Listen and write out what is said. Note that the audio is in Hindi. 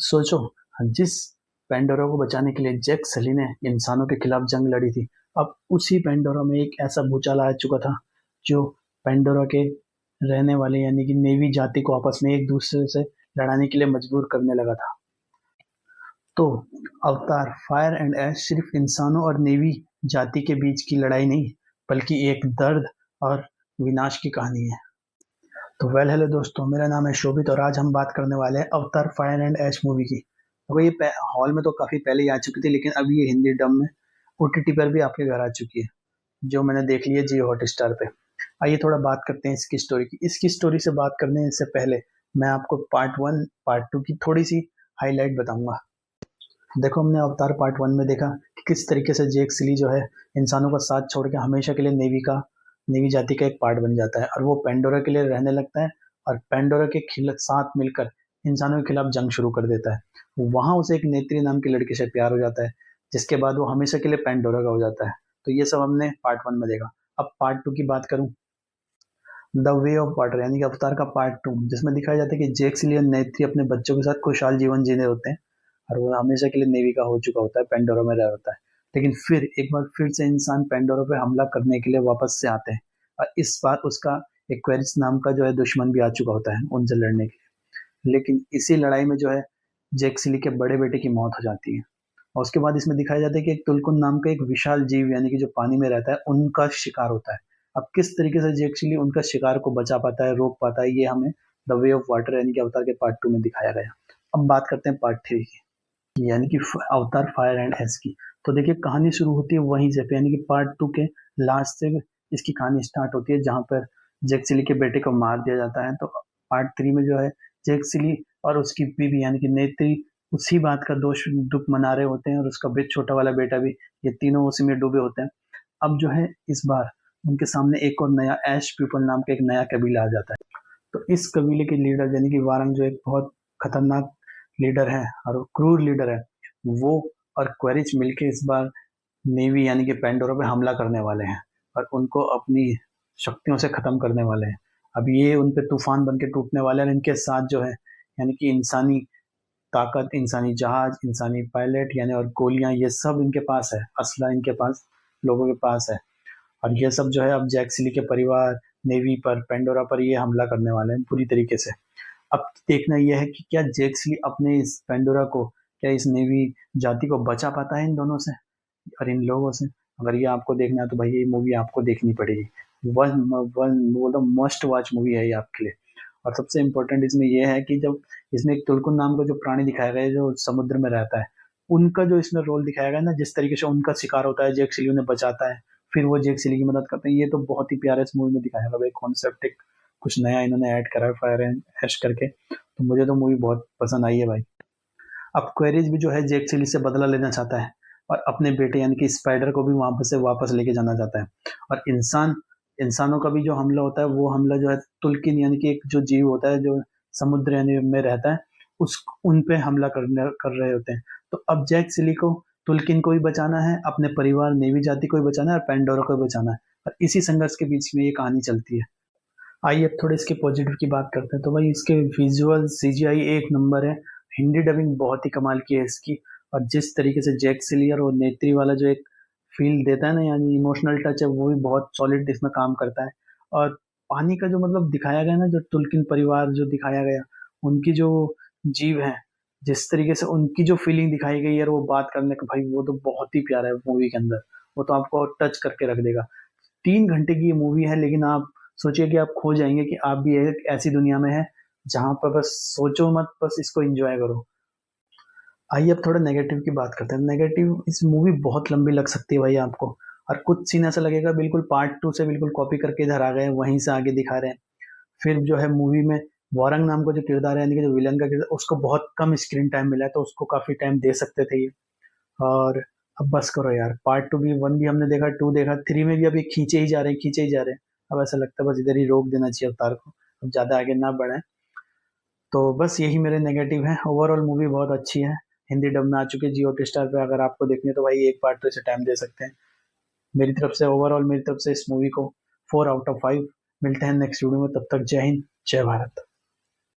सोचो, जिस पेंडोरा को बचाने के लिए जैक सली ने इंसानों के खिलाफ जंग लड़ी थी, अब उसी पेंडोरा में एक ऐसा भूचाल आ चुका था जो पेंडोरा के रहने वाले यानी कि नेवी जाति को आपस में एक दूसरे से लड़ाने के लिए मजबूर करने लगा था। तो अवतार फायर एंड ऐश सिर्फ इंसानों और नेवी जाति के बीच की लड़ाई नहीं, बल्कि एक दर्द और विनाश की कहानी है। तो हेलो दोस्तों, मेरा नाम है शोभित और आज हम बात करने वाले हैं अवतार फायर एंड ऐश मूवी की। तो ये हॉल में तो काफ़ी पहले ही आ चुकी थी, लेकिन अभी ये हिंदी डब में ओटीटी पर भी आपके घर आ चुकी है, जो मैंने देख ली है जियो हॉटस्टार पे। आइए थोड़ा बात करते हैं इसकी स्टोरी की। इसकी स्टोरी से बात करने से पहले मैं आपको पार्ट 1 पार्ट 2 की थोड़ी सी हाईलाइट बताऊंगा। देखो, हमने अवतार पार्ट 1 में देखा कि किस तरीके से जैक सिली जो है इंसानों का साथ छोड़ के हमेशा के लिए नेवी जाति का एक पार्ट बन जाता है और वो पेंडोरा के लिए रहने लगता है और पेंडोरा के साथ मिलकर इंसानों के खिलाफ जंग शुरू कर देता है। वहां उसे एक नेत्री नाम की लड़की से प्यार हो जाता है, जिसके बाद वो हमेशा के लिए पेंडोरा का हो जाता है। तो ये सब हमने पार्ट 1 में देखा। अब पार्ट 2 की बात करूं, द वे ऑफ वाटर यानी कि अवतार का पार्ट 2, जिसमें दिखाया जाता है कि जैक सिली और नेत्री अपने बच्चों के साथ खुशहाल जीवन जीने होते हैं और वो हमेशा के लिए नेवी का हो चुका होता है, पेंडोरा में रह होता है। लेकिन फिर एक बार फिर से इंसान पेंडोरा पे हमला करने के लिए वापस से आते हैं और इस बार उसका एक्वेरियस नाम का जो है दुश्मन भी आ चुका होता है उनसे लड़ने के लिए। लेकिन इसी लड़ाई में जो है जैक सिली के बड़े बेटे की मौत हो जाती है और उसके बाद इसमें दिखाया जाता है कि एक तुलकुन नाम का एक विशाल जीव यानी कि जो पानी में रहता है उनका शिकार होता है। अब किस तरीके से जैक सिली उनका शिकार को बचा पाता है, रोक पाता है, ये हमें द वे ऑफ वाटर यानी कि अवतार के पार्ट 2 में दिखाया गया। अब बात करते हैं पार्ट 3 की, यानी कि अवतार फायर एंड एस की। तो देखिए, कहानी शुरू होती है वहीं से, यानी कि पार्ट 2 के लास्ट से इसकी कहानी स्टार्ट होती है, जहां पर जैक सिली के बेटे को मार दिया जाता है। तो पार्ट 3 में जो है जैक सिली और उसकी बीवी यानी कि नेत्री उसी बात का दुख मना रहे होते हैं और उसका छोटा वाला बेटा भी, ये तीनों उसी में डूबे होते हैं। अब जो है इस बार उनके सामने एक और नया ऐश पीपल नाम का एक नया कबीला आ जाता है। तो इस कबीले के लीडर यानी कि वारंग, जो एक बहुत खतरनाक लीडर है और क्रूर लीडर है, वो और क्वेरिच मिलके इस बार नेवी यानी कि पेंडोरा पे हमला करने वाले हैं और उनको अपनी शक्तियों से खत्म करने वाले हैं। अब ये उन पे तूफान बन के टूटने वाले हैं। इनके साथ जो है यानी कि इंसानी ताकत, इंसानी जहाज, इंसानी पायलट यानी और गोलियां, ये सब इनके पास है, असला इनके पास लोगों के पास है। और ये सब जो है अब जैक सिली के परिवार, नेवी पर, पेंडोरा पर ये हमला करने वाले हैं पूरी तरीके से। अब देखना यह है कि क्या जैक सिली अपने इस पेंडोरा को, क्या इस नेवी जाति को बचा पाता है इन दोनों से और इन लोगों से। अगर ये आपको देखना है तो भाई ये मूवी आपको देखनी पड़ेगी। वन वन वो द मस्ट वॉच मूवी है ये आपके लिए। और सबसे इम्पोर्टेंट इसमें यह है कि जब इसमें एक तुलकुन नाम का जो प्राणी दिखाया गया है जो समुद्र में रहता है, उनका जो इसमें रोल दिखाया गया है ना, जिस तरीके से उनका शिकार होता है, जैक सिली उन्हें बचाता है, फिर वो जैक सिली की मदद करते हैं, ये तो बहुत ही प्यारा इस मूवी में दिखाया गया। भाई कॉन्सेप्ट एक कुछ नया इन्होंने ऐड करा है फायर एंड ऐश करके, तो मुझे तो मूवी बहुत पसंद आई है भाई। अब क्वेरीज भी जो है जैक चिली से बदला लेना चाहता है और अपने बेटे यानी कि स्पाइडर को भी वहां से वापस लेके जाना चाहता है। और इंसानों का भी जो हमला होता है, वो हमला जो है तुल्किन यानी कि एक जो जीव होता है जो समुद्र यानी में रहता है, उस उन पे हमला कर रहे होते हैं। तो अब जैक सिली को तुल्किन को भी बचाना है, अपने परिवार नेवी जाति को भी बचाना है और पेंडोरा को भी बचाना है। और इसी संघर्ष के बीच में ये कहानी चलती है। आइए अब थोड़े इसके पॉजिटिव की बात करते हैं। तो भाई इसके विजुअल सीजीआई एक नंबर है, हिंदी डबिंग बहुत ही कमाल की है इसकी। और जिस तरीके से जैक सिलियर और नेत्री वाला जो एक फील देता है ना, यानी इमोशनल टच है, वो भी बहुत सॉलिड इसमें काम करता है। और पानी का जो मतलब दिखाया गया ना, जो तुल्किन परिवार जो दिखाया गया, उनकी जो जीव है, जिस तरीके से उनकी जो फीलिंग दिखाई गई है और वो बात करने का, भाई वो तो बहुत ही प्यारा है मूवी के अंदर। वो तो आपको टच करके रख देगा। 3 घंटे की ये मूवी है, लेकिन आप सोचिए कि आप खो जाएंगे कि आप भी एक ऐसी दुनिया में है जहां पर बस सोचो मत, बस इसको एंजॉय करो। आइए अब थोड़ा नेगेटिव की बात करते हैं। नेगेटिव, इस मूवी बहुत लंबी लग सकती है भाई आपको, और कुछ सीन ऐसा लगेगा बिल्कुल पार्ट 2 से बिल्कुल कॉपी करके इधर आ गए, वहीं से आगे दिखा रहे हैं। फिर जो है मूवी में वारंग नाम का जो किरदार है यानी कि जो विलन का किरदार, उसको बहुत कम स्क्रीन टाइम मिला है, तो उसको काफी टाइम दे सकते थे ये। और अब बस करो यार, पार्ट 2 भी, 1 भी हमने देखा, 2 देखा, 3 में भी अभी खींचे ही जा रहे हैं, खींचे ही जा रहे हैं। अब ऐसा लगता है बस इधर ही रोक देना चाहिए अवतार को, अब ज्यादा आगे ना बढ़े। तो बस यही मेरे नेगेटिव है। ओवरऑल मूवी बहुत अच्छी है, हिंदी डब में आ चुकी है जियो हॉटस्टार पे। अगर आपको देखनी है तो भाई एक बार तो इसे टाइम दे सकते हैं। मेरी तरफ से ओवरऑल, मेरी तरफ से इस मूवी को 4 आउट ऑफ 5। मिलते हैं नेक्स्ट वीडियो में, तब तक जय हिंद, जय भारत।